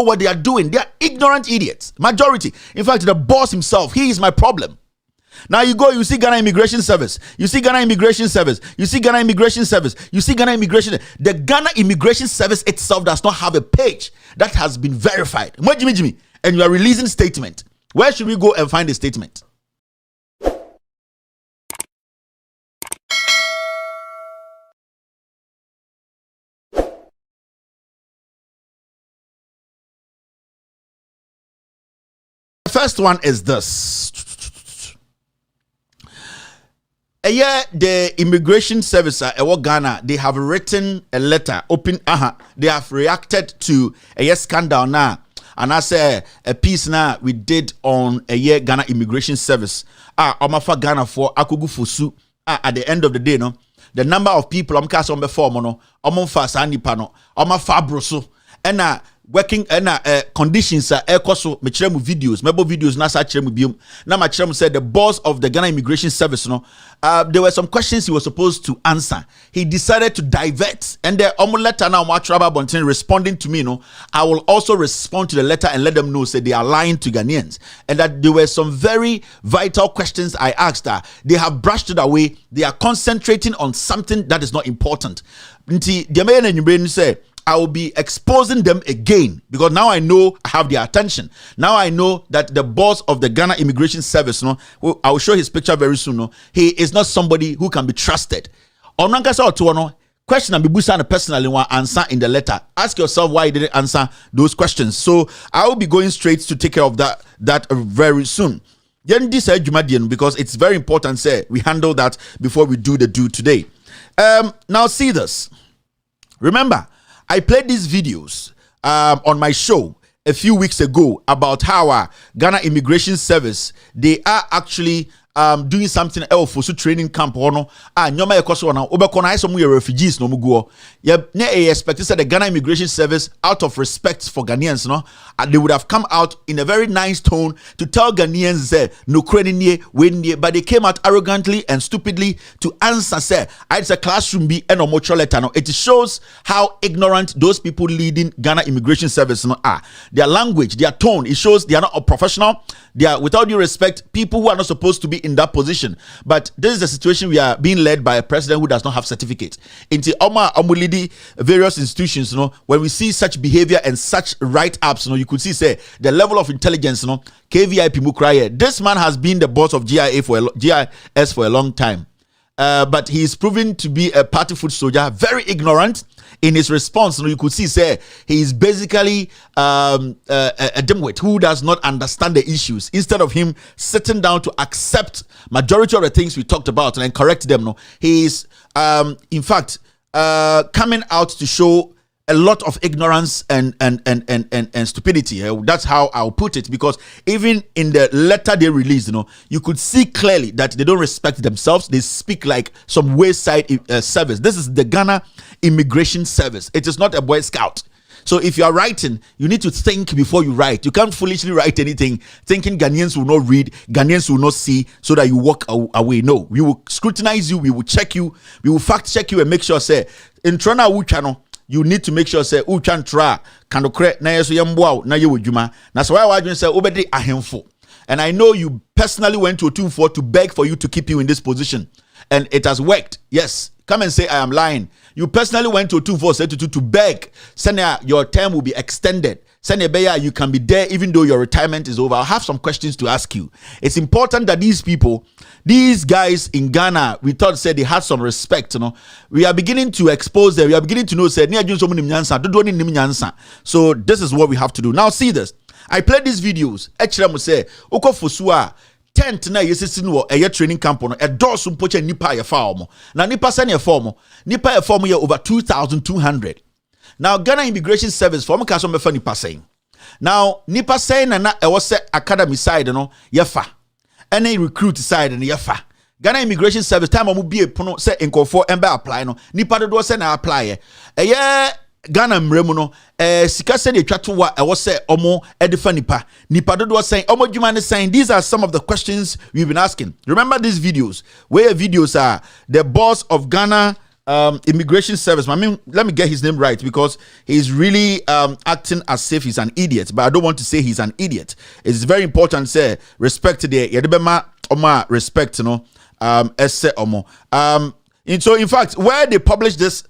what they are doing. They are ignorant idiots. Majority. In fact, the boss himself, he is my problem. Now you go, you see Ghana Immigration Service. You see Ghana Immigration Service. You see Ghana Immigration Service. You see Ghana Immigration. The Ghana Immigration Service itself does not have a page that has been verified. And you are releasing statement. Where should we go and find the statement? The first one is this. The Immigration Service at Ghana, they have written a letter, they have reacted to a scandal now. And I say a piece now we did on Ghana Immigration Service. Omafa Ghana for Akugu Fusu. At the end of the day, no, the number of people I'm casting on before mono, Omonfa Sani Pano, Omafa Broso, and working conditions ekoso me kyerɛ mu videos mebo videos na sa kyerɛ mu biom na ma kyerɛ mu said the boss of the Ghana Immigration Service no there were some questions he was supposed to answer. He decided to divert, and the letter now Bontin responding to me, no, I will also respond to the letter and let them know say they are lying to Ghanaians, and that there were some very vital questions I asked her. They have brushed it away. They are concentrating on something that is not important. Nti the man and say I will be exposing them again, because now I know I have their attention. Now I know that the boss of the Ghana Immigration Service, no, I will show his picture very soon. No, he is not somebody who can be trusted. Question and Bibusan personally want answer in the letter. Ask yourself why you didn't answer those questions. So I will be going straight to take care of that very soon. Then this because it's very important. Say we handle that before we do the do today. Now see this. Remember, I played these videos on my show a few weeks ago about how Ghana Immigration Service, they are actually doing something else for training camp. Nyoma ekoso na obekona iso mu refugees no mugo. Ne expect that the Ghana Immigration Service, out of respect for Ghanaians, no, they would have come out in a very nice tone to tell Ghanaians no when but they came out arrogantly and stupidly to answer say it's a classroom be and no letter. No, it shows how ignorant those people leading Ghana Immigration Service no are. Their language, their tone, it shows they are not a professional. They are, without due respect, people who are not supposed to be in that position. But this is the situation we are being led by a president who does not have certificate. Into Omulidi, various institutions, you know, when we see such behavior and such write-ups, you know, you could see say the level of intelligence, you know, KVIP Mukraye. This man has been the boss of GIS for a long time. But he is proven to be a party foot soldier, very ignorant. In his response, you could see, say, he is basically a dimwit who does not understand the issues. Instead of him sitting down to accept majority of the things we talked about and correct them, no, he is, in fact, coming out to show a lot of ignorance and stupidity. That's how I'll put it, because even in the letter they released, you know, you could see clearly that they don't respect themselves. They speak like some wayside service. This is the Ghana Immigration Service. It is not a Boy Scout. So if you are writing, you need to think before you write. You can't foolishly write anything thinking Ghanaians will not read, Ghanaians will not see, so that you walk away. No, we will scrutinize you, we will check you, we will fact check you and make sure, say, in Trona Wu channel, you need to make sure say who can try can correct na yeso yemboa na ye wodwuma. That's why I say obedi ahemfo. And I know you personally went to Otumfo to beg for you to keep you in this position, and it has worked. Yes, come and say I am lying. You personally went to Otumfo to beg, saying your term will be extended. Saying you can be there even though your retirement is over. I have some questions to ask you. It's important that these people, these guys in Ghana, we thought said they had some respect. You know, we are beginning to expose them. We are beginning to know said so this is what we have to do. Now see this. I played these videos. Echiremu say Oko Fosua tent na yesisi no a training camp no e dosum poche nipa ye fa omo. Na nipa se ne form. Nipa ye form ye over 2,200. Now Ghana Immigration Service for me kaso me fa nipa saying. Now nipa saying na e was academy side no ye fa. Any recruit side no ye fa. Ghana Immigration Service time omo bie pono say nkofo embe apply no nipa do say na apply e Ghana mremu no sika se de twatowa e wo se omo edifa nipa do saying omo dwuma ne saying. These are some of the questions we've been asking. Remember these videos where videos are the boss of Ghana immigration service. I mean, let me get his name right because he's really acting as if he's an idiot. But I don't want to say he's an idiot. It's very important to say respect to the respect, you know. And so in fact, where they publish this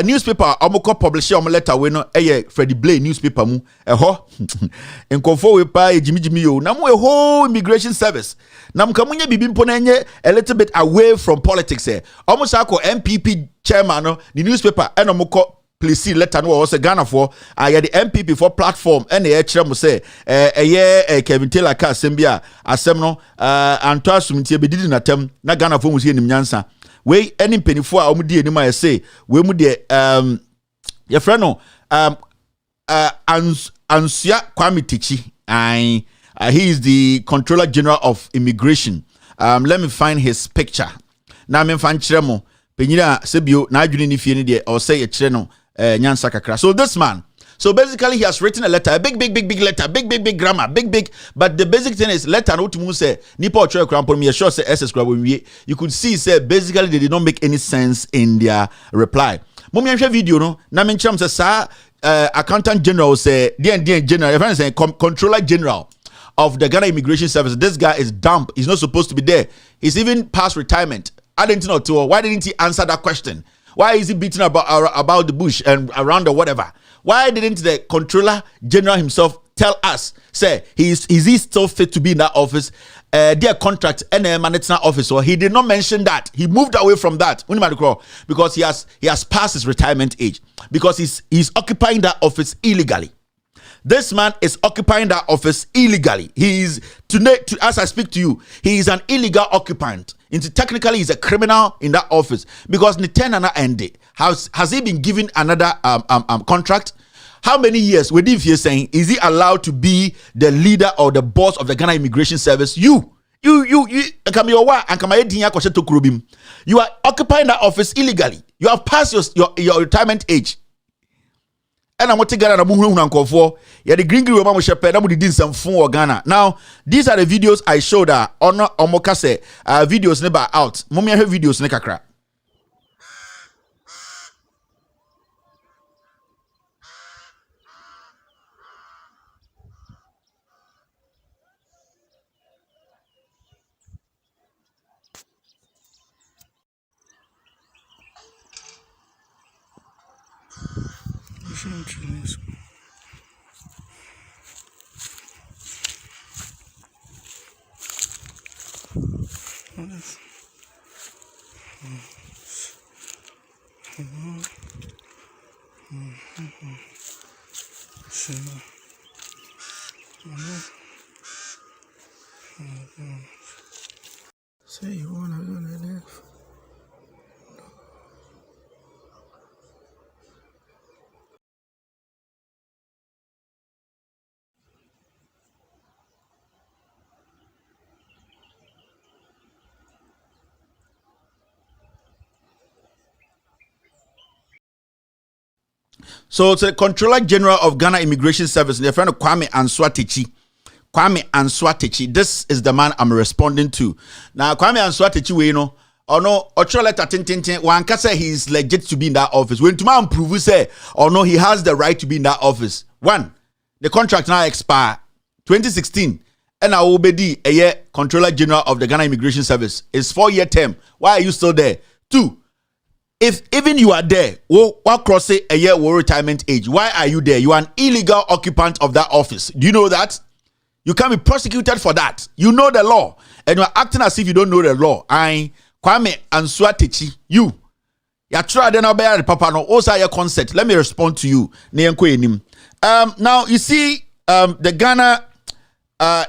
newspaper, amoko publish letter we no Freddie Blay newspaper mu en konfo we pa jimi yo na mo whole immigration service na mkamunye bibi mpo na nye a little bit away from politics almost ako MPP chairman no the newspaper and amoko please letter no was Ghana for the MPP for platform and the kire mo say Kevin Taylor ka asembia asem no anto asumtie be didi natem na Ghana for mu sie nim nyansa we any penifo a omudi enima ye say we mu de your friend no Ansia Kwame Tichi he is the Controller General of Immigration. Let me find his picture. Na me fan kire mo penyina sebio na adwene ni fie ni de or say e kire no nyansa kakra. So this man, so basically he has written a letter, a big letter, big grammar, big, but the basic thing is letter no to say nipa ochre krampo me sure say ss you could see say basically they did not make any sense in their reply. Mommy nhwe video no na me ncham say sa accountant general say the general if I say controller general of the Ghana Immigration Service. This guy is dumb. He's not supposed to be there. He's even past retirement. I didn't know too. Why didn't he answer that question? Why is he beating about the bush and around or whatever? Why didn't the Controller General himself tell us, say, is he still fit to be in that office? Their contract and management office, or he did not mention that. He moved away from that because he has passed his retirement age, because he's occupying that office illegally. This man is occupying that office illegally. He is today, as I speak to you, he is an illegal occupant. Technically, he's a criminal in that office because the tenure ended. Has he been given another contract? How many years? With if you're saying, is he allowed to be the leader or the boss of the Ghana Immigration Service? You are occupying that office illegally. You have passed your retirement age. And I'm going Ghana for the green mama shepherd did some phone Ghana. Now, these are the videos I showed her on Omokase videos never out. Mommy have videos nekakra. Say you wanna live. So it's the Controller General of Ghana Immigration Service, their friend Kwame Answatechi. Kwame Answatechi. This is the man I'm responding to. Now, Kwame Answatechi, we know, or no, or letter tintin, one can say he's legit to be in that office. When tomorrow prove say, or no, he has the right to be in that office. One, the contract now expire 2016. And I will be a year Controller General of the Ghana Immigration Service. It's 4-year term. Why are you still there? Two, if even you are there, what cross a year retirement age? Why are you there? You are an illegal occupant of that office. Do you know that? You can be prosecuted for that. You know the law, and you are acting as if you don't know the law. I Kwame Answatechi, you try then obey the papa no. Also your consent. Let me respond to you. Now you see, the Ghana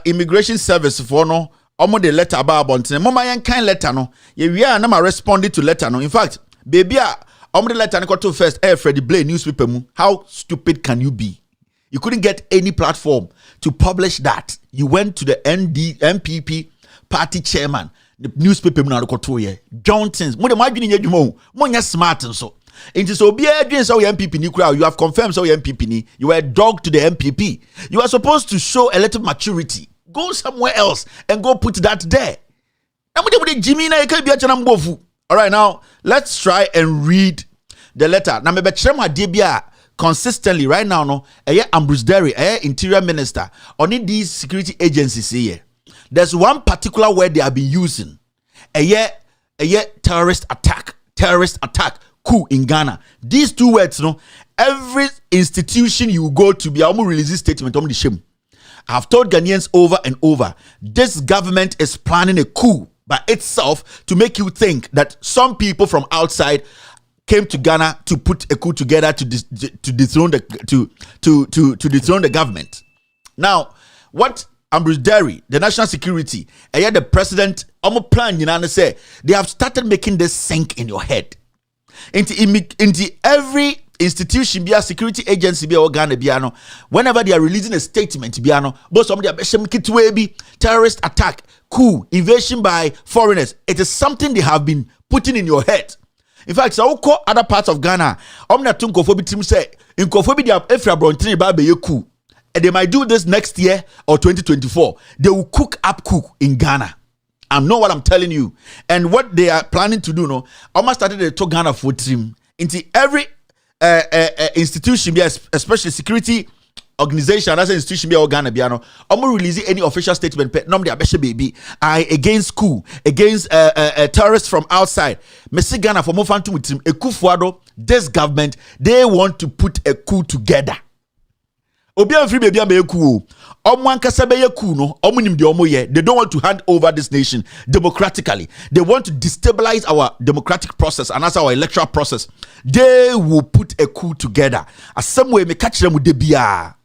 Immigration Service for no. Omo the letter about bonten. Mama yan kind letter no. We are na responding to letter no. In fact, baby, omo the letter no to first. Freddie Blay newspaper mu. How stupid can you be? You couldn't get any platform to publish that. You went to the MPP party chairman, the newspaper mu na to ye. Johnson's. Mo de ma adwini nya dwuma o. Mo nya smart nso. It is so be a so MPP ni crowd. You have confirmed so MPP ni. You were a dog to the MPP. You are supposed to show a little maturity. Go somewhere else and go put that there. Jimmy na be a mbofu. All right, now let's try and read the letter. Now, maybe Debia consistently right now, no, Ambrose Derry, Interior Minister, on these security agencies here. There's one particular word they have been using. Terrorist attack, coup in Ghana. These two words, no, every institution you go to be able to release this statement on the shame. I've told Ghanaians over and over, this government is planning a coup by itself to make you think that some people from outside came to Ghana to put a coup together to dethrone the government. Now, what Ambrose Derry, the national security, and the president, plan, say they have started making this sink in your head. Into every institution, be a security agency, be a Ghana, be whenever they are releasing a statement, be but somebody be terrorist attack, coup, invasion by foreigners. It is something they have been putting in your head. In fact, so other parts of Ghana, say in coup. And they might do this next year or 2024. They will cook up coup in Ghana. I know what I'm telling you. And what they are planning to do, no, almost started to talk Ghana for team into every institution, especially security organization, that's an institution, be Ghana, be release any official statement. Baby, I against coup, against terrorists from outside. Messi Ghana for more fun to with him. A coup fuado, this government, they want to put a coup together. Obian free baby am coup. They don't want to hand over this nation democratically. They want to destabilize our democratic process and also our electoral process. They will put a coup together. As some way, me catch them with the BR.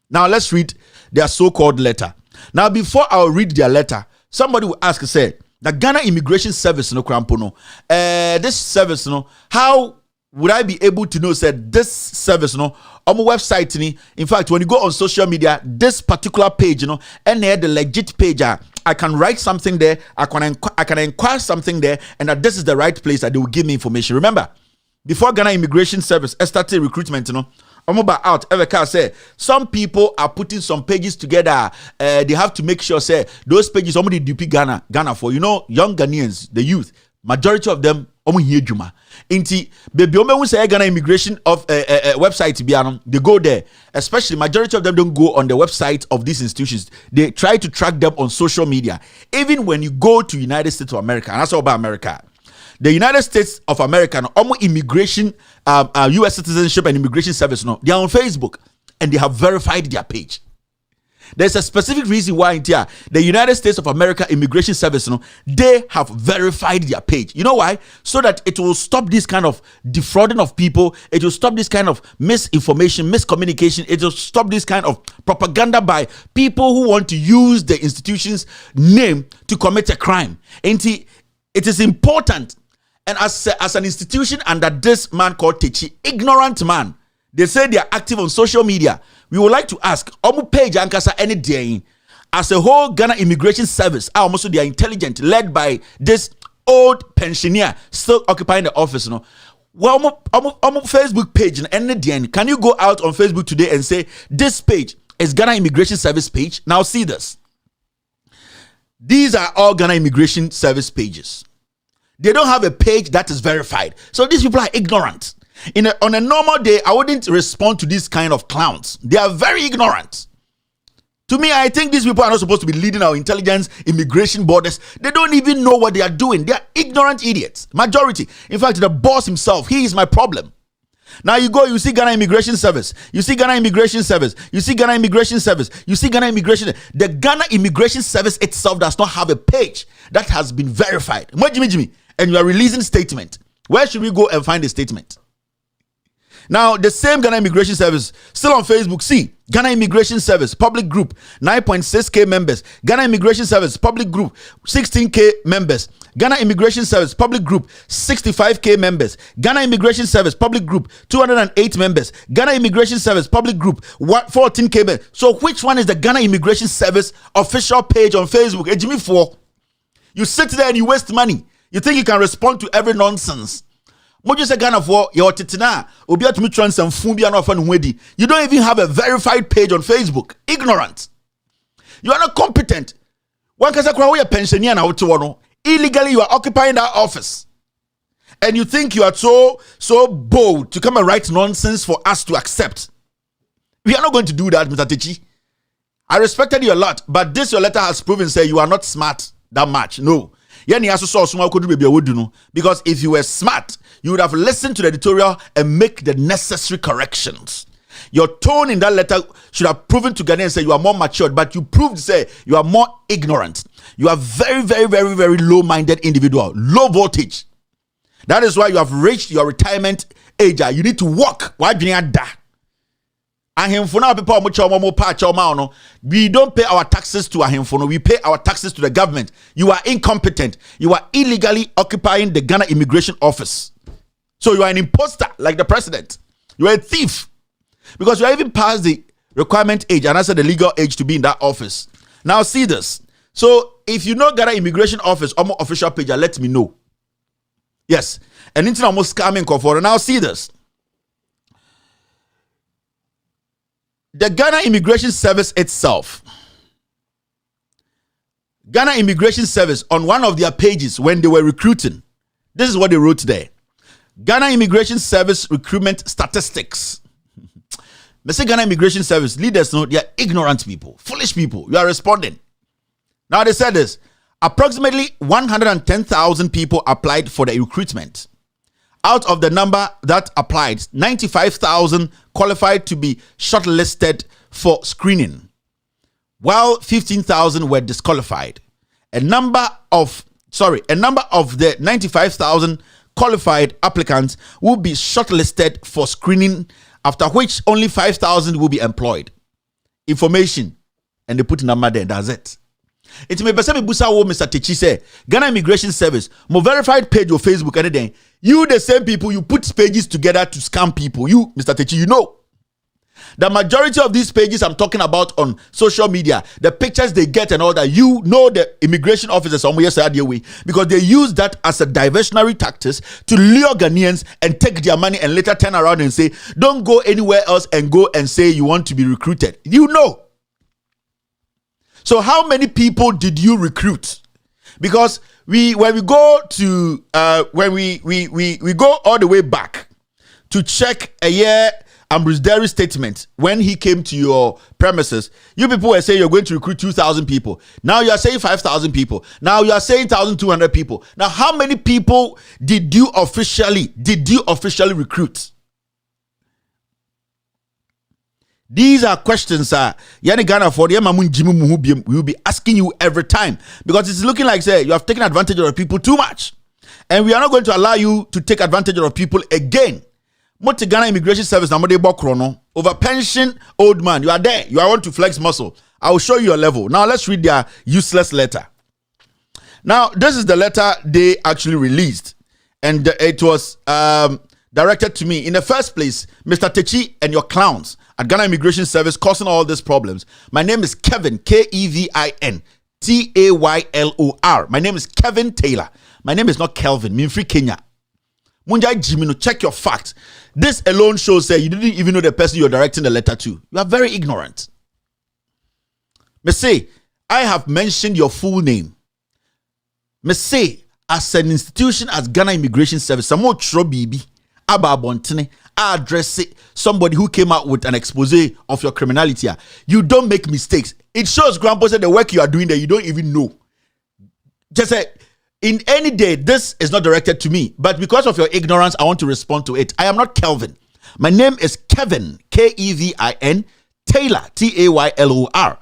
Now let's read their so-called letter. Now before I read their letter, somebody will ask, say, the Ghana Immigration Service, no crampono. This service, no, how would I be able to know, said this service, no, on my website, in fact, when you go on social media, this particular page, and the legit page, I can write something there, I can inquire something there, and that this is the right place that they will give me information. Remember, before Ghana Immigration Service started recruitment, I'm about out. Every say some people are putting some pages together. They have to make sure say those pages somebody DP Ghana for young Ghanaians, the youth. Majority of them here Juma. Inti baby we say Ghana immigration of website they go there. Especially majority of them don't go on the website of these institutions. They try to track them on social media. Even when you go to United States of America, and that's all about America. The United States of America, immigration, U.S. Citizenship and Immigration Service, they are on Facebook and they have verified their page. There's a specific reason why the United States of America Immigration Service, they have verified their page. You know why? So that it will stop this kind of defrauding of people. It will stop this kind of misinformation, miscommunication. It will stop this kind of propaganda by people who want to use the institution's name to commit a crime. It is important. And as an institution under this man called Techi, ignorant man, they say they are active on social media. We would like to ask, Omu page Ankasa any day, as a whole Ghana Immigration Service, also they are intelligent, led by this old pensioner still occupying the office. Well, Facebook page and any day, can you go out on Facebook today and say this page is Ghana Immigration Service page? Now see this. These are all Ghana Immigration Service pages. They don't have a page that is verified. So these people are ignorant. On a normal day, I wouldn't respond to these kind of clowns. They are very ignorant. To me, I think these people are not supposed to be leading our intelligence, immigration borders. They don't even know what they are doing. They are ignorant idiots. Majority. In fact, the boss himself, he is my problem. Now you go, you see Ghana Immigration Service. You see Ghana Immigration Service. You see Ghana Immigration Service. You see Ghana Immigration. The Ghana Immigration Service itself does not have a page that has been verified. Jimmy, and you are releasing statement. Where should we go and find the statement? Now, the same Ghana Immigration Service, still on Facebook, see, Ghana Immigration Service, public group, 9.6K members. Ghana Immigration Service, public group, 16K members. Ghana Immigration Service, public group, 65K members. Ghana Immigration Service, public group, 208 members. Ghana Immigration Service, public group, 14K members. So which one is the Ghana Immigration Service official page on Facebook? Hey, Jimmy 4. You sit there and you waste money. You think you can respond to every nonsense. You don't even have a verified page on Facebook. Ignorant. You are not competent. Illegally, you are occupying that office. And you think you are so bold to come and write nonsense for us to accept. We are not going to do that, Mr. Techi. I respected you a lot, but this your letter has proven say you are not smart that much. No. Because if you were smart, you would have listened to the editorial and make the necessary corrections. Your tone in that letter should have proven to Ghanaians say you are more matured, but you proved say you are more ignorant. You are very, very, very, very low-minded individual, low voltage. That is why you have reached your retirement age. You need to walk. Why do you that? We don't pay our taxes to Ahimfono. We pay our taxes to the government. You are incompetent. You are illegally occupying the Ghana Immigration Office. So you are an imposter like the president. You are a thief. Because you are even past the requirement age, and I said the legal age to be in that office. Now see this. So if you know Ghana Immigration Office or more official page, let me know. Yes. And it's almost coming for. Now see this. The Ghana Immigration Service itself. Ghana Immigration Service, on one of their pages when they were recruiting, this is what they wrote there. Ghana Immigration Service recruitment statistics. Mr. Ghana Immigration Service leaders know they are ignorant people, foolish people. You are responding. Now they said this. Approximately 110,000 people applied for the recruitment. Out of the number that applied, 95,000 qualified to be shortlisted for screening, while 15,000 were disqualified. A number of the 95,000 qualified applicants will be shortlisted for screening, after which only 5,000 will be employed. Information, and they put a number there, and that's it. It may be Busa wo Mr. Techi say Ghana Immigration Service, more verified page or Facebook anything. You the same people, you put pages together to scam people. You, Mr. Techi, you know. The majority of these pages I'm talking about on social media, the pictures they get and all that, you know the immigration officers because they use that as a diversionary tactics to lure Ghanaians and take their money and later turn around and say, don't go anywhere else and go and say you want to be recruited. You know. So how many people did you recruit? Because when we go to when we go all the way back to check a year Ambrose Derry's statement when he came to your premises, you people were saying you're going to recruit 2,000 people. Now you are saying 5,000 people. Now you are saying 1,200 people. Now how many people did you officially recruit? These are questions, Yani Ghana for the we will be asking you every time, because it's looking like say you have taken advantage of people too much, and we are not going to allow you to take advantage of people again. Multi Ghana Immigration Service over pension old man. You are there. You are want to flex muscle. I will show you your level. Now let's read their useless letter. Now this is the letter they actually released, and it was directed to me. In the first place, Mr. Techi and your clowns at Ghana Immigration Service causing all these problems. My name is Kevin, Kevin Taylor. My name is Kevin Taylor. My name is not Kelvin. Minfree Kenya. Munjai Jimino, check your facts. This alone shows that you didn't even know the person you're directing the letter to. You are very ignorant. Me say, I have mentioned your full name. Me say, as an institution, as Ghana Immigration Service, some more trobibi. Ababontene, address it, somebody who came out with an expose of your criminality. You don't make mistakes. It shows, Grandpa said, the work you are doing there, you don't even know. Just say, in any day, this is not directed to me, but because of your ignorance, I want to respond to it. I am not Kelvin. My name is Kevin, Kevin, Taylor, Taylor.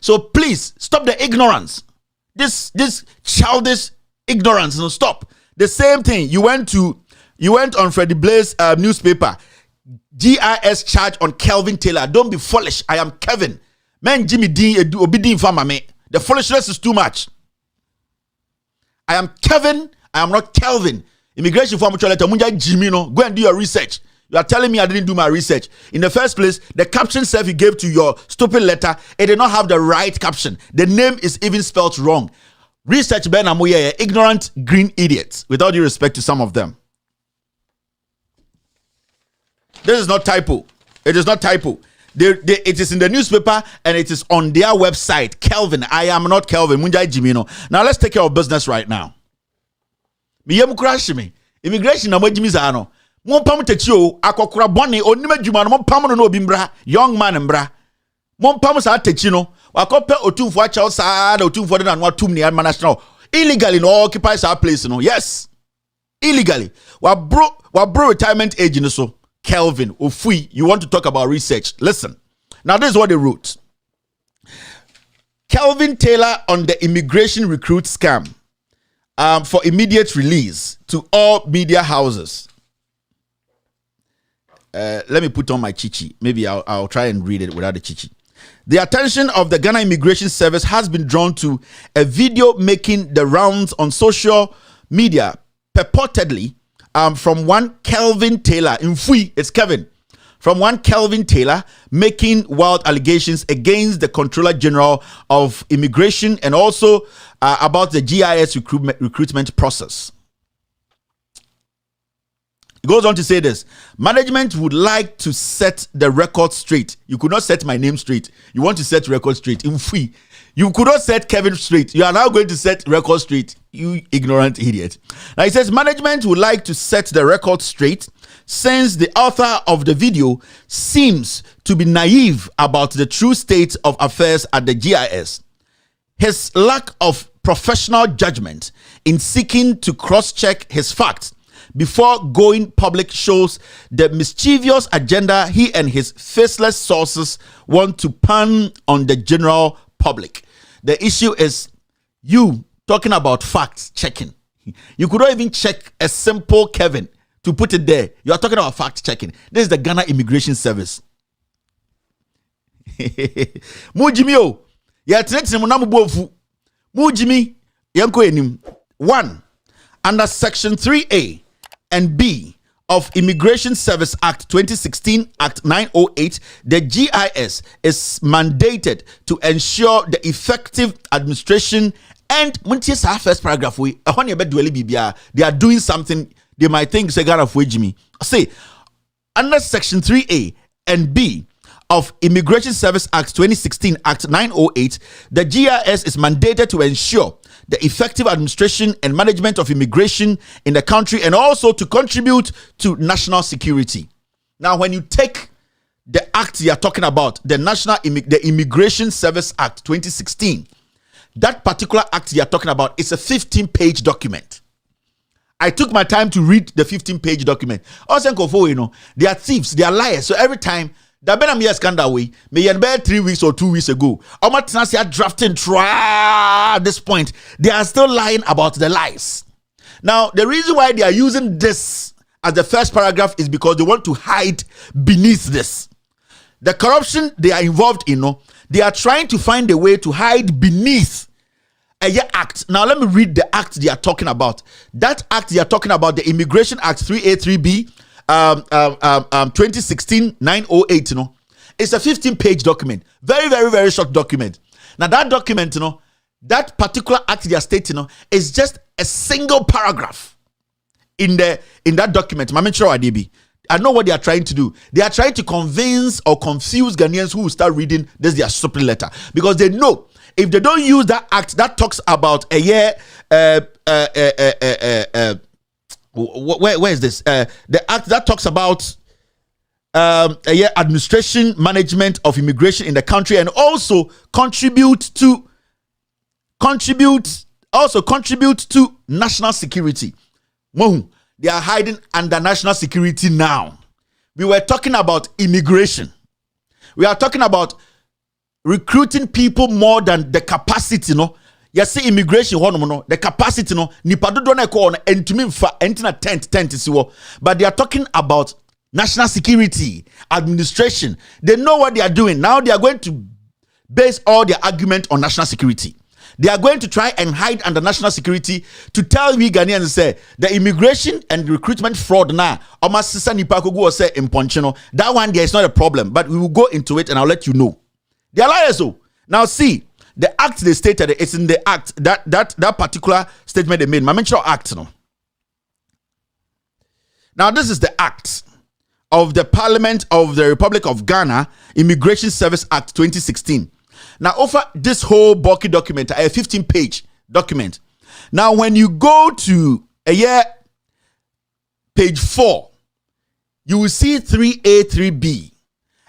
So please, stop the ignorance. This childish ignorance, no, stop. The same thing, you went on Freddie Blaze newspaper, GIS charge on Kelvin Taylor. Don't be foolish. I am Kevin. Man, Jimmy D, Obidin Farmer, me. The foolishness is too much. I am Kevin. I am not Kelvin. Immigration form letter, Munja Jimmy, no. Go and do your research. You are telling me I didn't do my research. In the first place, the caption self you gave to your stupid letter, it did not have the right caption. The name is even spelled wrong. Research Ben Amuye, ignorant green idiots, with all due respect to some of them. This is not typo. It is not typo. It is in the newspaper and it is on their website. Kelvin. I am not Kelvin. Munjai Jimino. Now let's take care of business right now. Me yam crash me. Immigration na mogimi za no. Mo pam techi o akokora bone onim adwuma no mo pam no na obi mbra young man mbra. Mo pam sa techi no wakope otumfo acha sa na otumfo de na no atum ne national illegally no occupies our place no. Yes. Illegally. Wa bro retirement age no so. Kelvin Ofui, you want to talk about research? Listen. Now this is what they wrote. Kelvin Taylor on the immigration recruit scam for immediate release to all media houses. Let me put on my chichi. Maybe I'll try and read it without the chichi. The attention of the Ghana Immigration Service has been drawn to a video making the rounds on social media, purportedly from one Kelvin Taylor. In Fui, it's Kevin. From one Kelvin Taylor making wild allegations against the Controller General of Immigration and also about the GIS recruitment process. It goes on to say this. Management would like to set the record straight. You could not set my name straight. You want to set record straight. In Fui, you could not set Kevin straight. You are now going to set record straight. You ignorant idiot. Now it says management would like to set the record straight since the author of the video seems to be naive about the true state of affairs at the GIS. His lack of professional judgment in seeking to cross-check his facts before going public shows the mischievous agenda he and his faceless sources want to pan on the general public. The issue is you talking about facts checking. You could not even check a simple Kevin to put it there. You are talking about fact checking. This is the Ghana Immigration Service. Mujimi o. Ya tinetine munamu bofu. Mujimi yanko enim. 1. Under Section 3A and B of Immigration Service Act 2016, Act 908, the GIS is mandated to ensure the effective administration and first paragraph they are doing something they might think say Ghana for Jimmy. Say under Section 3A and B of Immigration Service Act 2016, Act 908, the GIS is mandated to ensure the effective administration and management of immigration in the country and also to contribute to national security. Now, when you take the act you are talking about, the Immigration Service Act 2016, that particular act you are talking about is a 15-page document. I took my time to read the 15-page document. Also, they are thieves, they are liars. So every time that been a mere scandal way, may 3 weeks or 2 weeks ago, are drafting at this point, they are still lying about the lies. Now, the reason why they are using this as the first paragraph is because they want to hide beneath this. The corruption they are involved in, they are trying to find a way to hide beneath a act. Now, let me read the act they are talking about. That act they are talking about, the Immigration Act 3A, 3B, 2016 908, it's a 15-page document. Very, very, very short document. Now that document, that particular act they are stating, is just a single paragraph in that document. I know what they are trying to do. They are trying to convince or confuse Ghanaians who will start reading this their stupid letter, because they know if they don't use that act that talks about a year where is this? The act that talks about administration, management of immigration in the country, and also contribute to national security. They are hiding under national security now. We were talking about immigration. We are talking about recruiting people more than the capacity, You see immigration, the capacity, but they are talking about national security, administration. They know what they are doing. Now they are going to base all their argument on national security. They are going to try and hide under national security to tell we Ghanaians say the immigration and recruitment fraud now. That one there is not a problem, but we will go into it and I'll let you know. They are liars. Now see. The act they stated, it's in the act, that particular statement they made. Mention act. Now, this is the act of the Parliament of the Republic of Ghana, Immigration Service Act 2016. Now, over this whole bulky document, a 15-page document. Now, when you go to a year page 4, you will see 3A, 3B.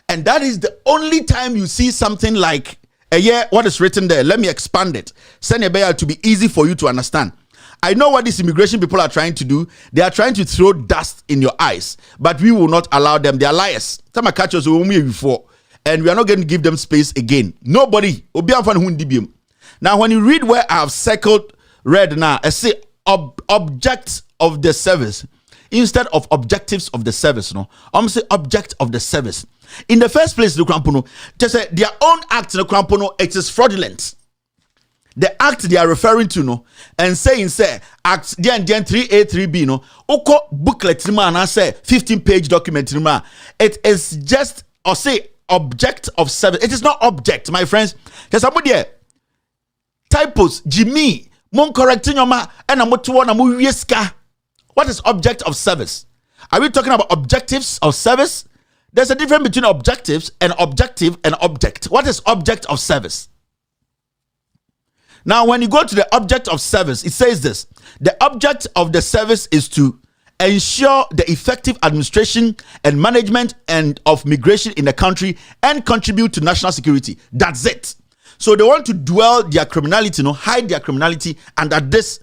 And that is the only time you see something like a year, what is written there. Let me expand it. Send a bear to be easy for you to understand. I know what these immigration people are trying to do. They are trying to throw dust in your eyes, but we will not allow them. They are liars. Some are catchers who me before, and we are not going to give them space again. Nobody. Now, when you read where I have circled red now, I say objects of the service instead of objectives of the service. No, I'm say object of the service. In the first place, the Krampono, just say their own act, the Krampono, it is fraudulent. The act they are referring to, no, and saying, say, act, then 3A, 3B, no, oko booklet, and I say 15-page document, it is just, or say, object of service. It is not object, my friends. There's somebody there. Typos, Jimmy, mon correcting your ma, and I'm to one, what is object of service? Are we talking about objectives of service? There's a difference between objectives and objective and object. What is object of service? Now, when you go to the object of service, it says this. The object of the service is to ensure the effective administration and management and of migration in the country and contribute to national security. That's it. So they want to dwell their criminality, hide their criminality under this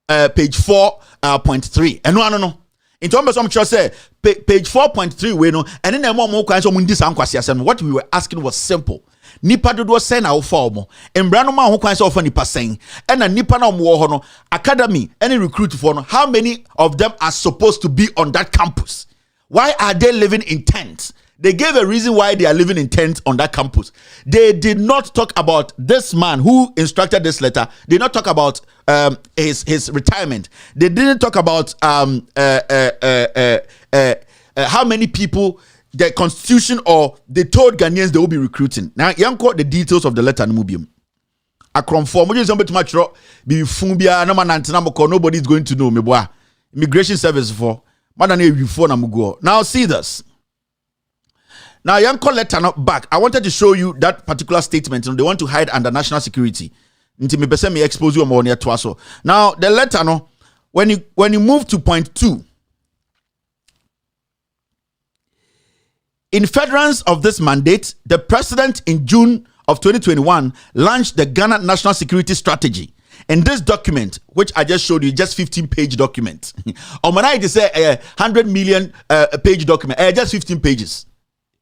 page 4.3. And no. In terms of some church say page 4.3 we know, and then what we were asking was simple. Nipa dodo sen na ofa omo embra no ma ho kwan se ofa nipa sen and na nipa na omo ho no academy any recruit for no, how many of them are supposed to be on that campus? Why are they living in tents? They gave a reason why they are living in tents on that campus. They did not talk about this man who instructed this letter. They did not talk about his retirement. They didn't talk about how many people the constitution or they told Ghanaians they will be recruiting. Now, you quote the details of the letter in Mubium. Nobody is going to know me. Immigration service for now. See this. Now, Yanko letter not back. I wanted to show you that particular statement. They want to hide under national security. Now, the letter, no, when you move to point 2, in furtherance of this mandate, the president in June of 2021 launched the Ghana National Security Strategy. In this document, which I just showed you, just 15-page document. Omanai it say 100 million page document, just 15 pages.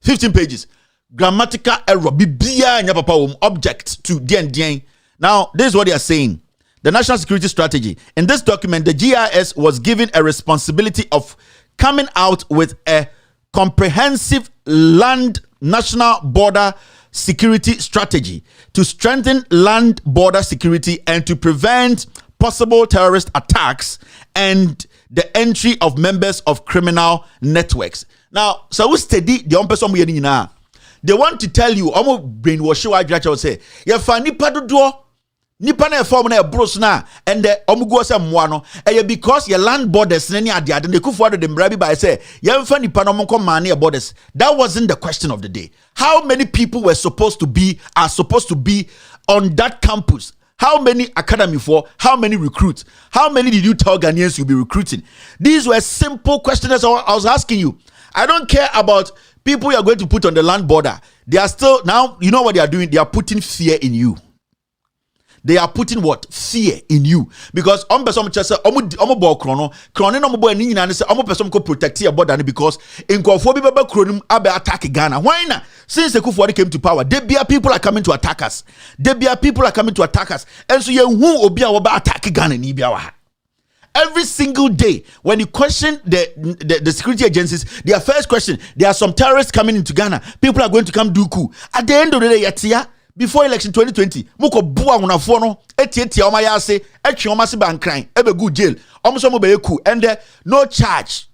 15 pages. Grammatical error. Object to DN. Now, this is what they are saying. The National Security Strategy. In this document, the GIS was given a responsibility of coming out with a comprehensive land national border security strategy to strengthen land border security and to prevent possible terrorist attacks and the entry of members of criminal networks. Now, so we study the person they want to tell you, almost brainwash you. I say, you find nipa na form na bros na and the omugo se moano because your land borders na ni ade ade ne kufu ade mrabi by say you find nipa no monko man na borders. That wasn't the question of the day. How many people are supposed to be on that campus? How many academy for? How many recruits? How many did you tell Ghanaians you'll be recruiting? These were simple questions I was asking you. I don't care about people you are going to put on the land border. They are still, now, you know what they are doing? They are putting fear in you. They are putting what? Fear in you. Because person just say omo bo krono no mo bo ani nyina ne say omo person ko protect your border because nkofo bi baba kronum abe attack Ghana. Why na? Since the Kufuor came to power, people are coming to attack us. People are coming to attack us. And so you who obi a wo ba attack Ghana ni bia wa ha. Every single day, when you question the security agencies, their first question, there are some terrorists coming into Ghana. People are going to come do coup. At the end of the day, yatia, before election 2020, muko bua unafo no, eti oma yase, etchi oma si bankran, ebe good jail, omuso mo be coup, and no charge,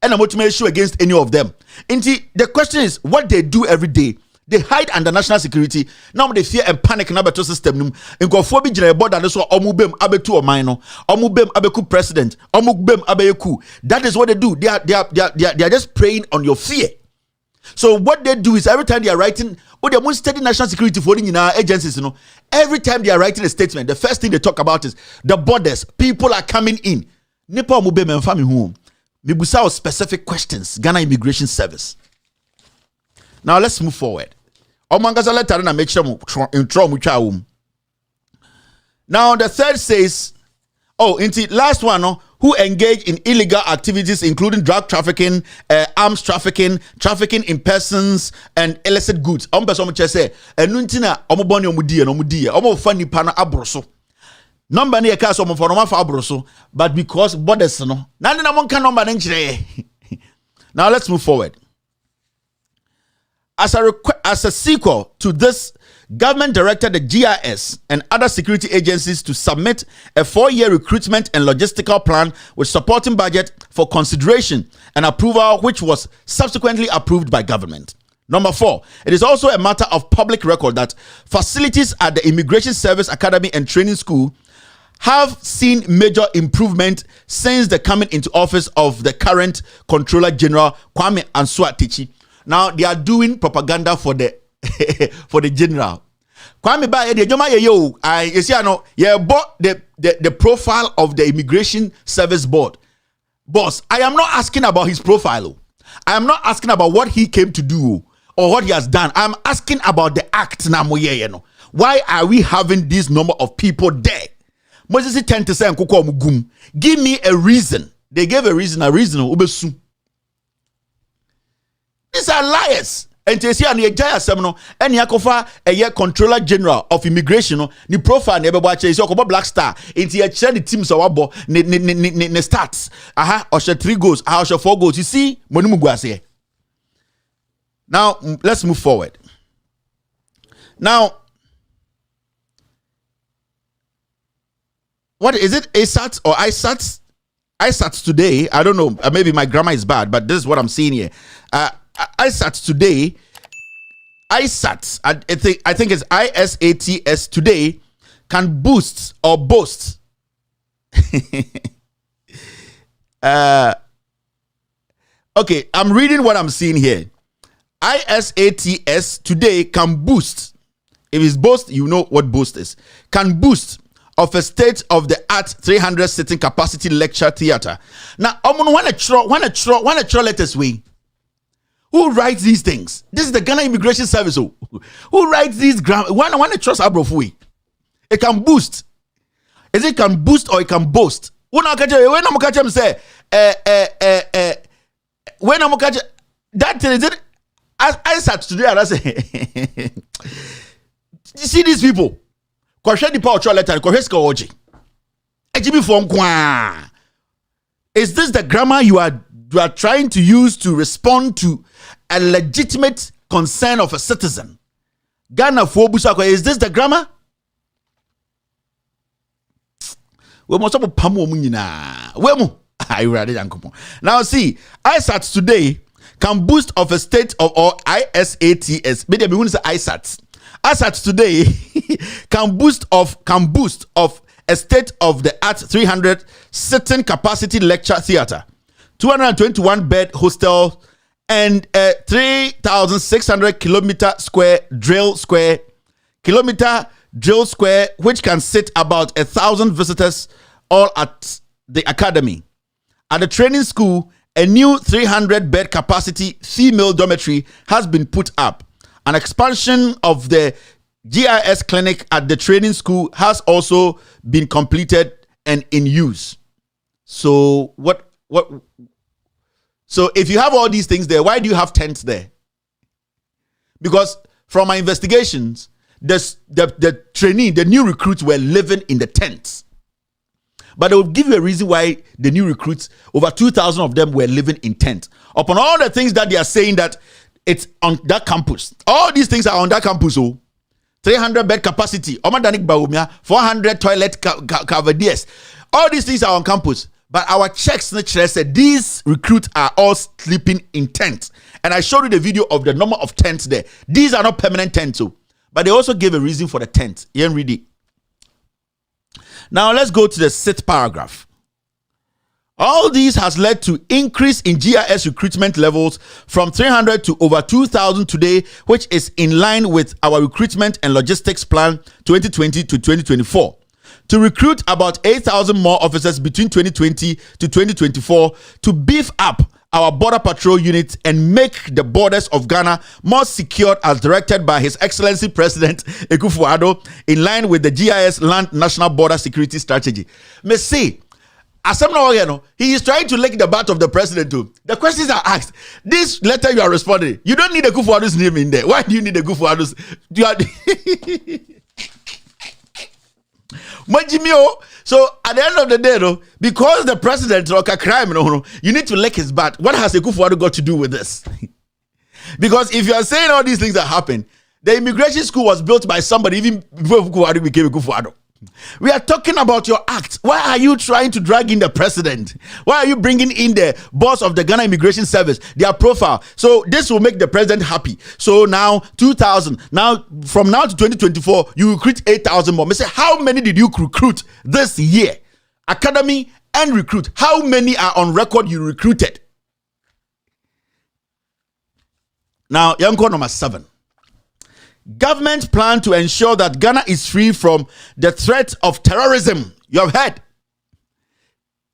and a motive issue against any of them. Inti, the question is, what they do every day. They hide under national security. Now they fear and panic in our system. Nkofo bi jina border that's why omubem abetu omino. Omubem abeku president. Omubem abeku. That is what they do. They are just preying on your fear. So what they do is every time they are writing, they are most study national security for in our agencies, every time they are writing a statement, the first thing they talk about is the borders. People are coming in. Nipa mo be memfa me home. Me busa specific questions. Ghana Immigration Service. Now let's move forward. Omangasa letter na make sure intro mu twa wom. Now the third says, into last one, who engage in illegal activities including drug trafficking, arms trafficking, trafficking in persons, and illicit goods. Person say, "Enuntina omoboni omudie, omofani pana abroso." Number ni eka so omofo no mafa abroso, but because borders no. Na monka number nchire. Now let's move forward. As a sequel to this, government directed the GIS and other security agencies to submit a 4-year recruitment and logistical plan with supporting budget for consideration and approval, which was subsequently approved by government. Number 4, it is also a matter of public record that facilities at the Immigration Service Academy and Training School have seen major improvement since the coming into office of the current Controller General Kwame Ansua-Tichi. Now they are doing propaganda for the for the general. Kwame ba the joma yo you see no bought the profile of the Immigration Service Board. Boss, I am not asking about his profile. I am not asking about what he came to do or what he has done. I am asking about the act na mo ye no. Why are we having this number of people there? Moses tend to say nkoko omugum. Give me a reason. They gave a reason obesu. These are liars. And you see, and the Jaya Semino, and Yakofa, a year Controller General of Immigration, ni profile never watch is Yokoba Black Star. Into your the teams of Wabo, ne starts. Aha, or 3 goals, or 4 goals. You see, Monumugwase. Now, let's move forward. Now, what is it? ASAT or ISAT? ISAT today, I don't know, maybe my grammar is bad, but this is what I'm seeing here. ISAT today, ISAT, I think it's ISATS today, can boost or boast. Okay, I'm reading what I'm seeing here. ISATS today can boost. If it's boast, you know what boast is. Can boost of a state-of-the-art 300 sitting capacity lecture theater. Now, I'm gonna want to throw letters way. Who writes these things? This is the Ghana Immigration Service. Who writes these grammar? Want to trust Abrofui? It can boost. Is it can boost or it can boast? When I'm catch him say, when I'm catch that thing is it? I sat today and I say, you see these people? Question the power letter. Question oji. Ejibi from kwa. Is this the grammar you are trying to use to respond to a legitimate concern of a citizen? Ghana for Busako, is this the grammar? We must have pamu munina. Wemu. I read it. Now see, ISAT today can boost of a state of or ISATS. Maybe we want to say ISAT. ISAT today can boost of a state of the art 300 sitting capacity lecture theater, 221 bed hostel, and a 3,600 kilometer drill square, which can sit about 1,000 visitors all at the academy. At the training school, a new 300 bed capacity female dormitory has been put up. An expansion of the GIS clinic at the training school has also been completed and in use. So So if you have all these things there, why do you have tents there? Because from my investigations, the trainee, the new recruits were living in the tents. But they will give you a reason why the new recruits, over 2,000 of them were living in tents. Upon all the things that they are saying that it's on that campus. All these things are on that campus. 300 bed capacity. 400 toilet cavaliers. All these things are on campus. But our checks said these recruits are all sleeping in tents. And I showed you the video of the number of tents there. These are not permanent tents. But they also gave a reason for the tent. You can read it. Now let's go to the 6th paragraph. All these has led to increase in GIS recruitment levels from 300 to over 2,000 today, which is in line with our recruitment and logistics plan 2020 to 2024. to recruit about 8,000 more officers between 2020 to 2024 to beef up our border patrol units and make the borders of Ghana more secure as directed by His Excellency President Akufo-Addo in line with the GIS Land National Border Security Strategy. Me say, he is trying to lick the butt of the president too. The questions are asked. This letter you are responding, you don't need Akufo-Addo's name in there. Why do you need Akufo-Addo's? So at the end of the day, though, because the president like a crime, you need to lick his butt. What has Akufo-Addo got to do with this? Because if you are saying all these things that happen, the immigration school was built by somebody even before Akufo-Addo became Akufo-Addo. We are talking about your act. Why are you trying to drag in the president? Why are you bringing in the boss of the Ghana Immigration Service, their profile? So this will make the president happy. So now 2,000. Now from now to 2024, you recruit 8,000 more. I say, how many did you recruit this year? Academy and recruit. How many are on record you recruited? Now, Yanko number 7. Government plan to ensure that Ghana is free from the threat of terrorism. You have heard.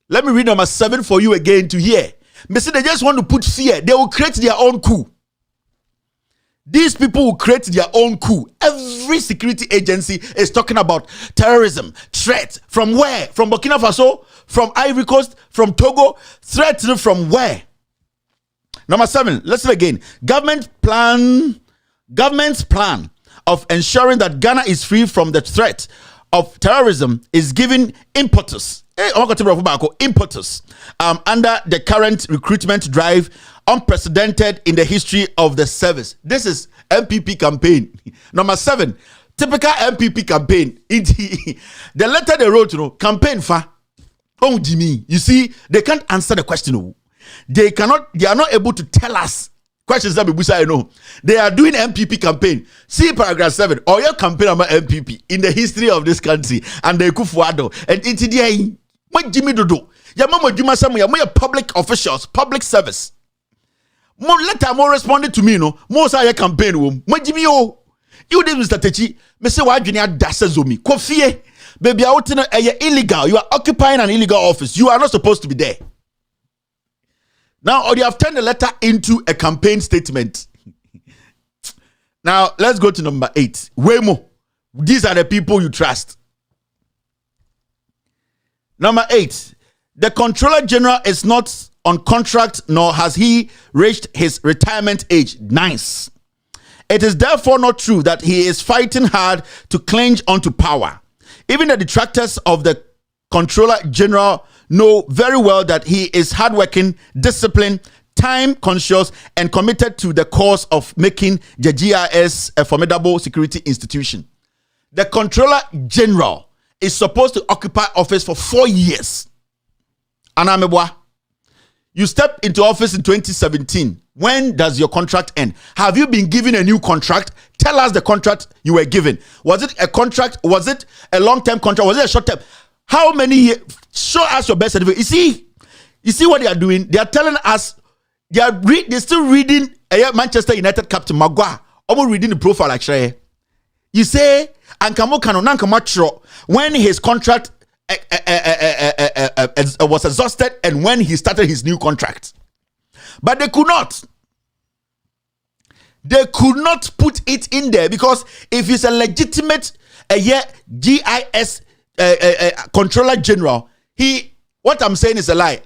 Let me read number 7 for you again to hear. They just want to put fear. They will create their own coup. These people will create their own coup. Every security agency is talking about terrorism, threat. From where? From Burkina Faso? From Ivory Coast? From Togo? Threat from where? Number 7, listen again. Government's plan of ensuring that Ghana is free from the threat of terrorism is giving impetus. Impetus under the current recruitment drive, unprecedented in the history of the service. This is MPP campaign. Number 7, typical MPP campaign. The letter they wrote, campaign fa. Oh, Jimmy, you see, they can't answer the question. They are not able to tell us questions that we know. They are doing MPP campaign. See paragraph 7. Or your campaign about MPP in the history of this country and the Akufo-Addo and NTDA. What Jimmy Dodo? Yamama Juma Samu, Yamaya public officials, public service. More letter, more responded to me, no. More say campaign room. What Jimmy o? You did Mr. Techi. Me say why Junior Dasazomi. Kofie. Baby out in illegal. You are occupying an illegal office. You are not supposed to be there. Now, or you have turned the letter into a campaign statement. Now, let's go to number 8. Wemo. These are the people you trust. Number 8. The Controller General is not on contract, nor has he reached his retirement age. Nice. It is therefore not true that he is fighting hard to cling onto power. Even the detractors of the Controller General know very well that he is hardworking, disciplined, time-conscious, and committed to the cause of making the GIS a formidable security institution. The Controller General is supposed to occupy office for 4 years. Anamebwa, you stepped into office in 2017. When does your contract end? Have you been given a new contract? Tell us the contract you were given. Was it a contract? Was it a long-term contract? Was it a short-term? How many years? Show us your best certificate. You see what they are doing? They are telling us they're still reading Manchester United captain Magua. Almost reading the profile actually. You say Ankamo Kano Nankamacho when his contract was exhausted and when he started his new contract. But they could not. They could not put it in there because if it's a legitimate GIS Controller General, what I'm saying is a lie.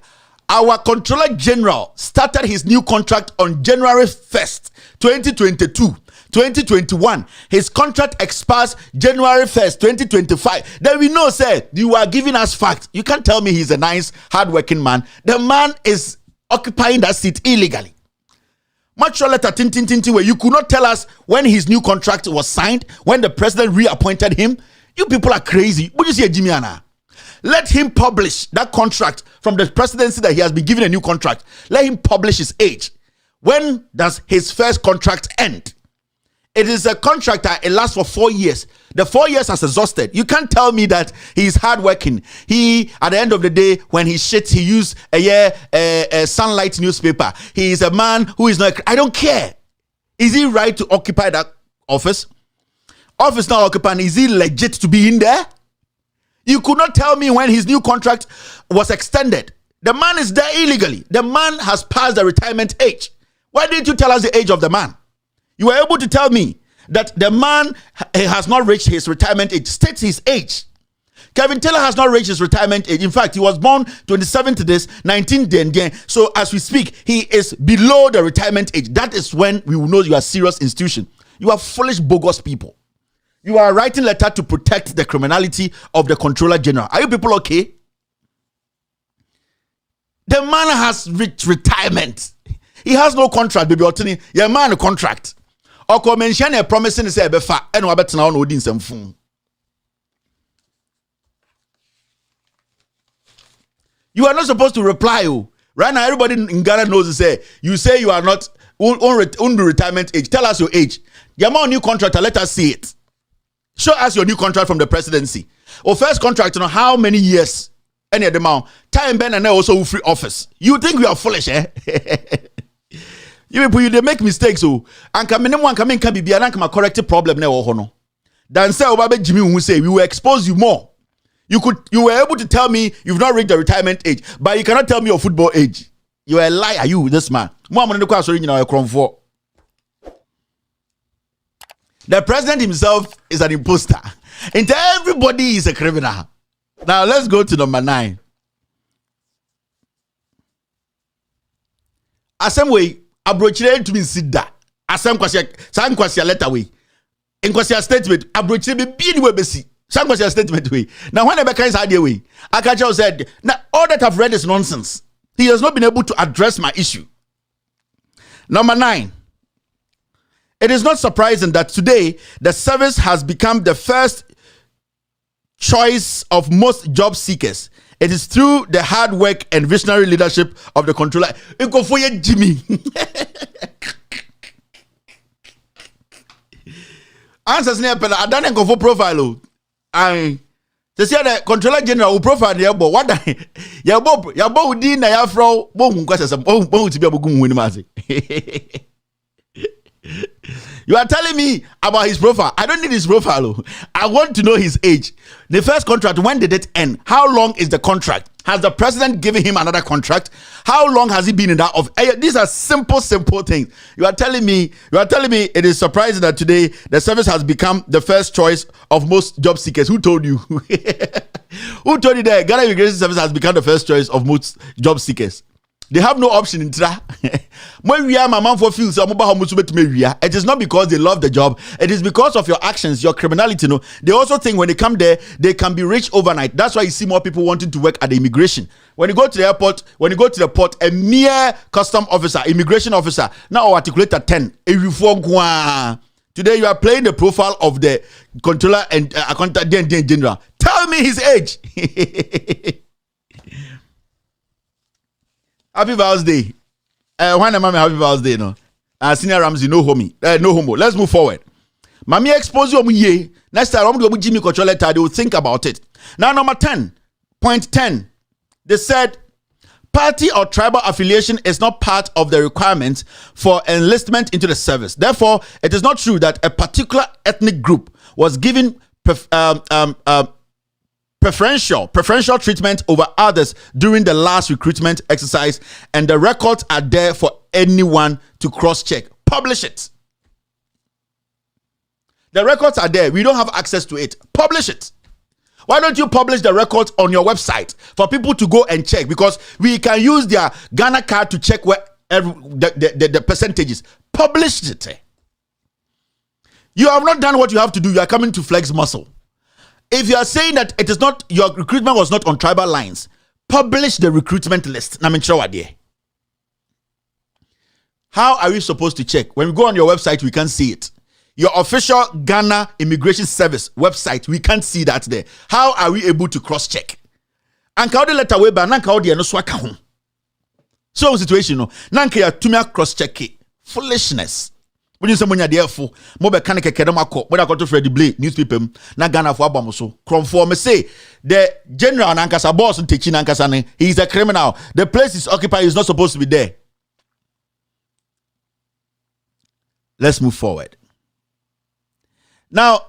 Our Controller General started his new contract on January 1st, 2022. 2021. His contract expires January 1st, 2025. Then we know, sir, you are giving us facts. You can't tell me he's a nice, hardworking man. The man is occupying that seat illegally. Much letter where you could not tell us when his new contract was signed, when the president reappointed him. You people are crazy. What do you say, Jimmy Anna? Let him publish that contract from the presidency that he has been given a new contract. Let him publish his age. When does his first contract end? It is a contract that it lasts for 4 years. The 4 years has exhausted. You can't tell me that he's hardworking. He, at the end of the day, when he shits, he used a Sunlight newspaper. He is a man who is not. I don't care. Is he right to occupy that office? Office not occupying. Is he legit to be in there? You could not tell me when his new contract was extended. The man is there illegally. The man has passed the retirement age. Why didn't you tell us the age of the man? You were able to tell me that the man has not reached his retirement age. State his age. Kevin Taylor has not reached his retirement age. In fact, he was born 27th to this, 19th then. So as we speak, he is below the retirement age. That is when we will know you are a serious institution. You are foolish, bogus people. You are writing letter to protect the criminality of the Controller General. Are you people okay? The man has reached retirement. He has no contract, baby. Otini, your man a contract. Or mention a promising say befa and wabet na on some phone. You are not supposed to reply. Right now, everybody in Ghana knows to say you are not on retirement age. Tell us your age. Your man new contract, let us see it. Show us your new contract from the presidency. Or first contract, you know how many years? Any of them out. Time Ben and also free office. You think we are foolish, eh? You people, they make mistakes. So, and come in one can be and come a corrective problem now. Hono. Then say Obabe Jimmy who say we will expose you more. You were able to tell me you've not reached the retirement age, but you cannot tell me your football age. You are a liar, you this man. The president himself is an imposter. And everybody is a criminal. Now let's go to number 9. Asem way abrochire to be sida. Asem kwasi letter way. In kwasi statement abrochire be bi ni we besi. Sam kwasi statement way. Now when the kind idea way, Akacha said, now all that I've read is nonsense. He has not been able to address my issue. Number 9. It is not surprising that today the service has become the first choice of most job seekers. It is through the hard work and visionary leadership of the controller. Jimmy. Answers near Pella. I don't go for profile. I say the controller general will profile the elbow. What ya bob din na ya fro bo nkwasa sam bo ti bi abogun woni mazi. You are telling me about his profile. I don't need his profile. I want to know his age. The first contract, when did it end? How long is the contract? Has the president given him another contract? How long has he been in that of? These are simple things. You are telling me it is surprising that today the service has become the first choice of most job seekers. Who told you? Who told you that Ghana Immigration Service has become the first choice of most job seekers? They have no option in tra. When we are my man for feels it is not because they love the job, it is because of your actions, your criminality. No, they also think when they come there, they can be rich overnight. That's why you see more people wanting to work at the immigration. When you go to the airport, when you go to the port, a mere custom officer, immigration officer, now articulate at 10. Today you are playing the profile of the controller and accountant general. Tell me his age. Happy birthday. When am I happy birthday? No. Senior Ramsey, no homo. Let's move forward. Mami expose you ye. Next time, I'm going to Jimmy control letter. They will think about it. Now, number 10. Point 10. They said party or tribal affiliation is not part of the requirements for enlistment into the service. Therefore, it is not true that a particular ethnic group was given preferential treatment over others during the last recruitment exercise, and the records are there for anyone to cross-check. Publish it. The records are there. We don't have access to it. Publish it. Why don't you publish the records on your website for people to go and check? Because we can use their Ghana card to check where the percentages. Publish it. You have not done what you have to do. You are coming to flex muscle. If you are saying that it is not, your recruitment was not on tribal lines, publish the recruitment list. How are we supposed to check? When we go on your website, we can't see it. Your official Ghana Immigration Service website, we can't see that there. How are we able to cross-check? And how the letter weba, nanka odi no swaka home. So situation no, nanka ya tumia cross-check it. Foolishness. When you say when you're there for mobile can kedamako, when I got to Freddie Blake newspaper, na Ghana for Abamuso. From me say the general Nankasa boss and teaching Nankasane, he is a criminal. The place is occupied, he's not supposed to be there. Let's move forward. Now,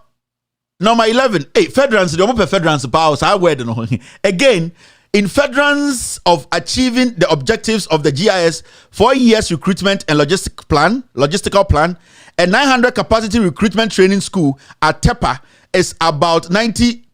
Number 11. Hey, federals, the open federals power. So I word no. Again, in federals of achieving the objectives of the GIS 4 years recruitment and logistical plan, a 900 capacity recruitment training school at Tepa is about 90%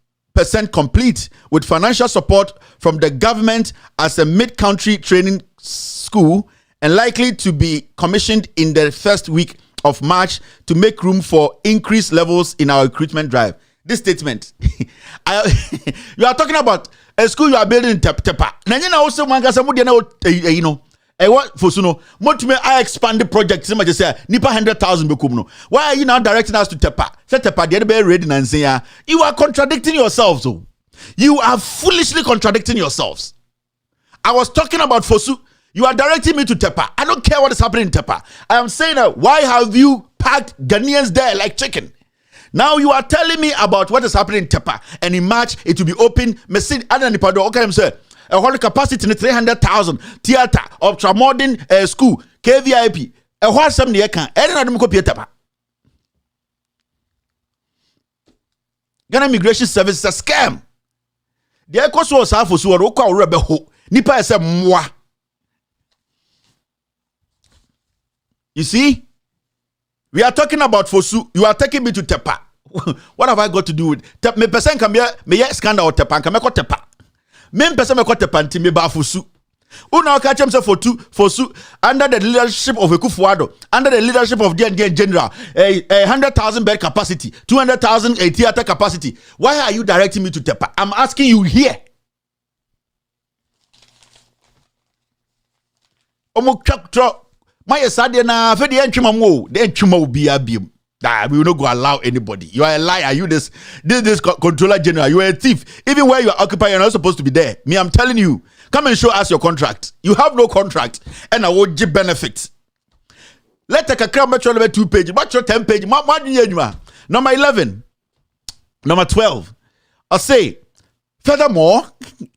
complete with financial support from the government as a mid-country training school and likely to be commissioned in the first week of March to make room for increased levels in our recruitment drive. This statement, you are talking about a school you are building in Tepa. Nanyina also mangasa mu de you know. What for suno? Motume I expand the project. Somebody say nipa 100,000 bekum no. Why are you now directing us to Tepa? Say Tepa the be ready and say you are contradicting yourselves. Oh. You are foolishly contradicting yourselves. I was talking about Fosu. You are directing me to Tepa. I don't care what is happening in Tepa. I am saying that why have you packed Ghanaians there like chicken? Now you are telling me about what is happening in Tepa. And in March, it will be open. Mesin Adanipado, okay, I'm saying. A whole capacity in 300,000 theater, ultramodern school, KVIP. A whole some near can. I don't know Tepa. Ghana Immigration Service is a scam. The Ecoso was half for Suaroka or Rebel. Nipa is a moi. You see, we are talking about Fosu. You are taking me to Tepa. What have I got to do with Tepa? Me person come here, me scandal or Tepa, come Tepa. Me person me Tepa nti me ba Fosu. Una catch him say Fosu under the leadership of Ekufuado, under the leadership of DND General, a 100,000 bed capacity, 200,000 a theater capacity. Why are you directing me to Tepa? I'm asking you here. Omo chakro. My sadie na fe de entwuma mo de entwuma obi abiem. We will not go allow anybody. You are a liar. You this controller general. You are a thief. Even where you are occupied, you're not supposed to be there. Me, I'm telling you. Come and show us your contract. You have no contract, and I will give benefits. Let take a crowd metro number 2 page, metro 10 page. Number 11, number 12. I say, furthermore,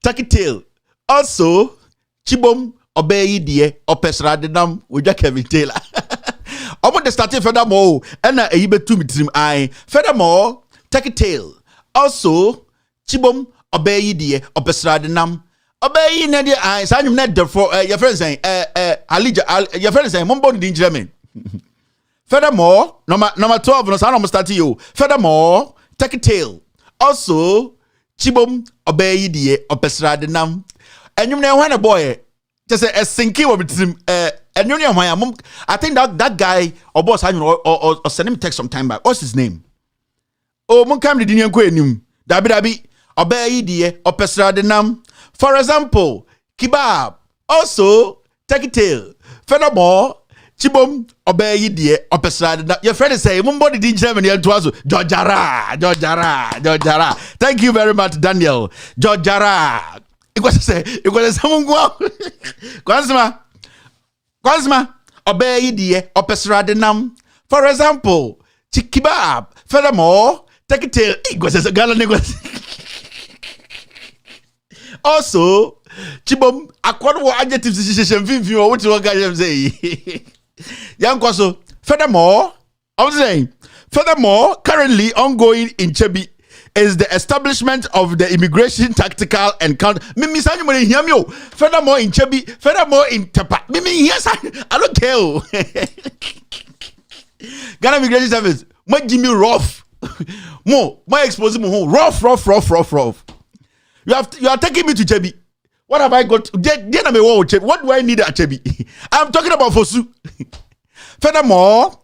take it tail. Also, Chibom. Obey die opesra de nam woja Kevin Taylor. Omo the starting furthermore and a yibe to mitrim I furthermore take a tail. Also Chibom obey die opesra de nam obey na die I say you net for your friend saying Alija your friend saying mombo di njire furthermore number 12 no say start you furthermore take a tail. Also Chibom obey die opesra de nam enyum na when a boy just a sinky with him. And you know, I think that guy or boss or send him text some time back. What's his name? Oh, Monkam didn't know. Dabi obey die or pesra de nam. For example, kebab. Also, take it tail. Furthermore, Chibom obey die or pesra de nam. Your friend is saying, Mumbody didn't Germany and Twazo. Jojara. Thank you very much, Daniel. Jojara. It was someone go. Kwanzma, obey die opesra de nam. For example, chikibab. Furthermore, take it till it was a gala negos. Also, chibom, aqua adjective situation, view what you guys say. Young Kwaso, furthermore, I was saying, furthermore, currently ongoing in Chebi is the establishment of the immigration tactical and count. Mimi sanyu mo hear me o. Furthermore in Chebi, furthermore in Tepa. Mimi yes, I don't care. Ghana Immigration Service, mo Jimmy rough. Mo expose mo rough. You are taking me to Chebi. What have I got? What do I need at Chebi? I'm talking about Fosu. Furthermore,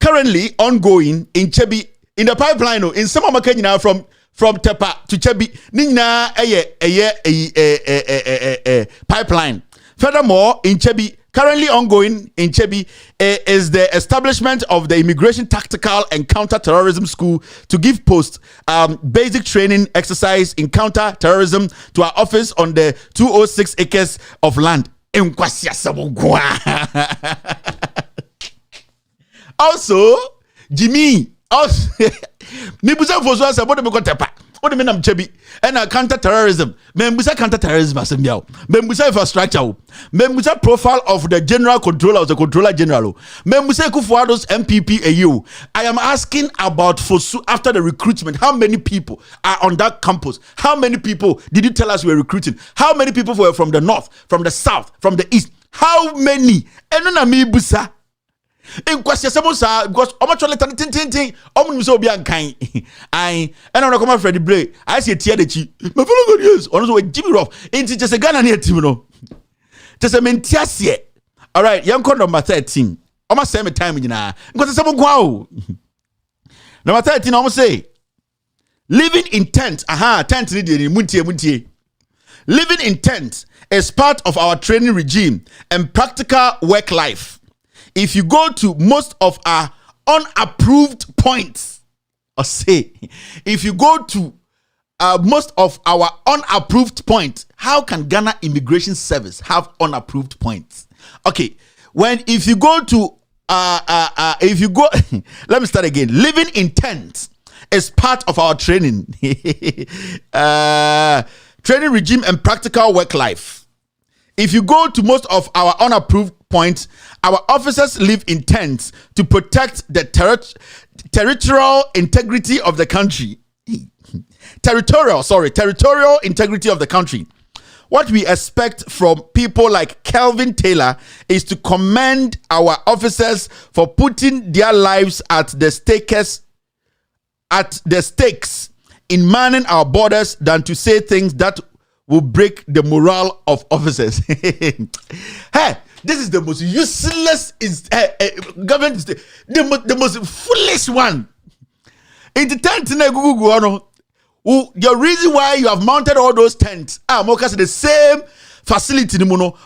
currently ongoing in Chebi. In the pipeline, in some of my Kenya from Tepa to Chebi, Nina pipeline. Furthermore, in Chebi, currently ongoing in Chebi, is the establishment of the Immigration Tactical and Counter-Terrorism School to give post basic training exercise in counter-terrorism to our office on the 206 acres of land. Also, Jimmy. Me busa for so about me Tepa. What do you mean I'm chebi? And counter-terrorism. Membusa counter-terrorism as a Membusa infrastructure. Membusa profile of the general controller of the controller general. Membusa Kufuado's MPP AU. I am asking about Fosu after the recruitment. How many people are on that campus? How many people did you tell us we were recruiting? How many people were from the north, from the south, from the east? How many? Enunamibusa. In question, because I'm actually tin. So be unkind. I don't know come Freddie Bray. I see a tear the chi. My fellow good years. Honestly, Jimmy Rough. It's just a Ghana near Timino. Just a mentiasie. All right, young con number 13. Almost same time in now. Because someone go. Number 13, almost say living in tent. Tent reading muntie. Living in tent is part of our training regime and practical work life. If you go to most of our unapproved points, or say, if you go to most of our unapproved points, how can Ghana Immigration Service have unapproved points? Okay, if you go to, let me start again. Living in tents is part of our training, training regime and practical work life. If you go to most of our unapproved points, our officers live in tents to protect the territorial integrity of the country. Territorial integrity of the country. What we expect from people like Kelvin Taylor is to commend our officers for putting their lives at the stakes in manning our borders than to say things that will break the morale of officers. Hey, this is the most useless government, the most foolish one. In the tent, your reason why you have mounted all those tents because the same facility, more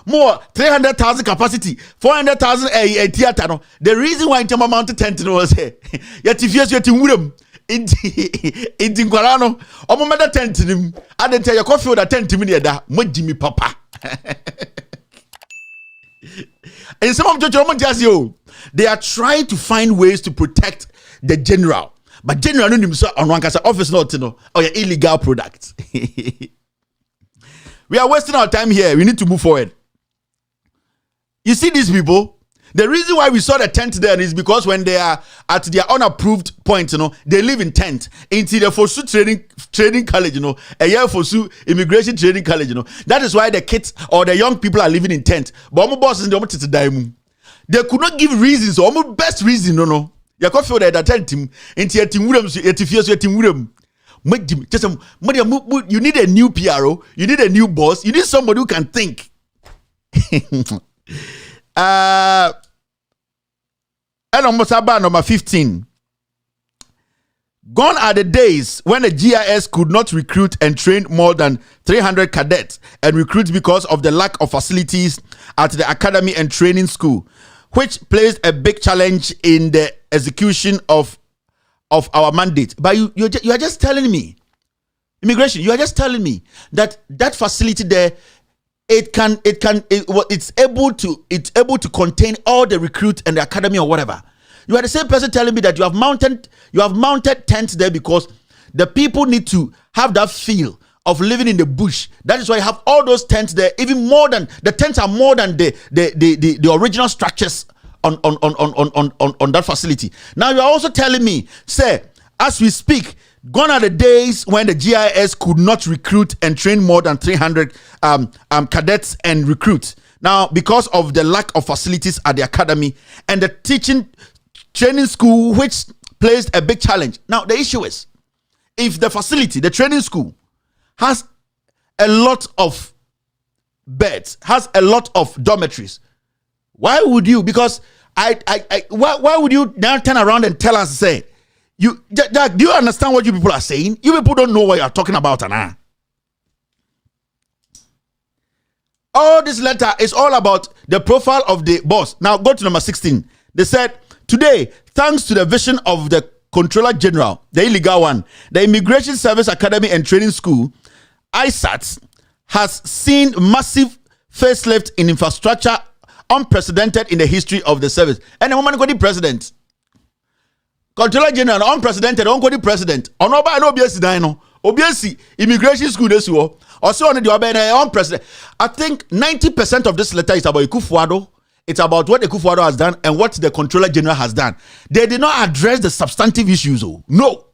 300,000 capacity, 400,000 theater. The reason why you mounted tent was Inti Guarano, Omomada tent him. I didn't tell your coffee that tent me da Jimmy Papa. And some of the they are trying to find ways to protect the general. But general no himself on one office not or your illegal products. We are wasting our time here. We need to move forward. You see these people? The reason why we saw the tent there is because when they are at their unapproved point, they live in tent. Into the Fosu training college, a year Fosu immigration training college, That is why the kids or the young people are living in tent. But my bosses they could not give reasons or my best reason, no. You could feel that tent team into a team you need a new PRO, you need a new boss, you need somebody who can think. Number 15. Gone are the days when the GIS could not recruit and train more than 300 cadets and recruit because of the lack of facilities at the academy and training school, which placed a big challenge in the execution of our mandate. But you are just telling me, immigration, you are just telling me that facility there, it's able to contain all the recruit and the academy or whatever. You are the same person telling me that you have mounted tents there because the people need to have that feel of living in the bush. That is why you have all those tents there. Even more than the tents are more than the original structures on that facility. Now you are also telling me, say, as we speak, gone are the days when the GIS could not recruit and train more than 300 cadets and recruits. Now, because of the lack of facilities at the academy and the training school, which placed a big challenge. Now, the issue is, if the facility, the training school, has a lot of beds, has a lot of dormitories, why would you? Because why would you now turn around and tell us, say, do you understand what you people are saying? You people don't know what you are talking about, Anna. All this letter is all about the profile of the boss. Now go to number 16. They said, today, thanks to the vision of the Controller General, the illegal one, the Immigration Service Academy and Training School, ISAT, has seen massive facelift in infrastructure unprecedented in the history of the service. And the woman got the president. Controller General, unprecedented, on the president. On no BS dino. Obviously, immigration school this war. Also on the own president. I think 90% of this letter is about Ekufuado. It's about what Ekufuado has done and what the Controller General has done. They did not address the substantive issues. Oh. No.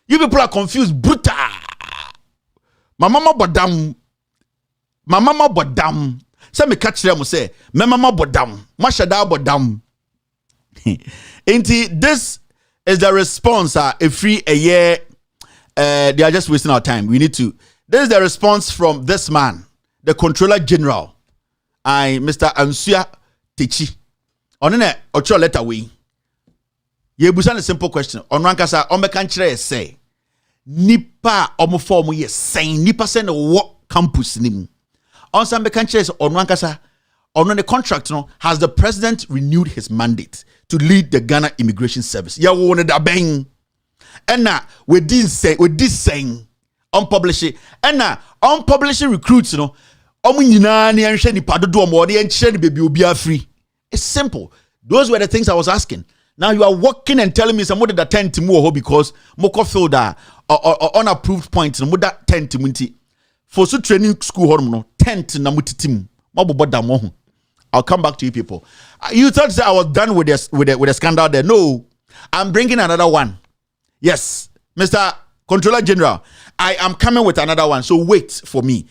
You people are confused. Brutal. My mama bodam. Say me catch them say, my mama bodam. Mashada bodam. This is the response. A year. They are just wasting our time. We need to. This is the response from this man, the Controller General, Mr. Ansuya Techi. On a ocho letter we. Ye busan a simple question. On rankasa on mekanchire say. Nipa omoform ye saying nipa send what campus nim. On some mekanchire on rankasa. On the contract, has the president renewed his mandate to lead the Ghana Immigration Service? Ya wanted that bang. And now with this saying, unpublished, and now unpublished recruits, free. It's simple. Those were the things I was asking. Now you are walking and telling me somebody that 10 to move because moko feel that or unapproved points no that 10 to munti for so training school hormone 10 to namuti team. I'll come back to you people. You thought that I was done with the scandal there. No, I'm bringing another one. Yes, Mr. Controller General, I am coming with another one. So wait for me.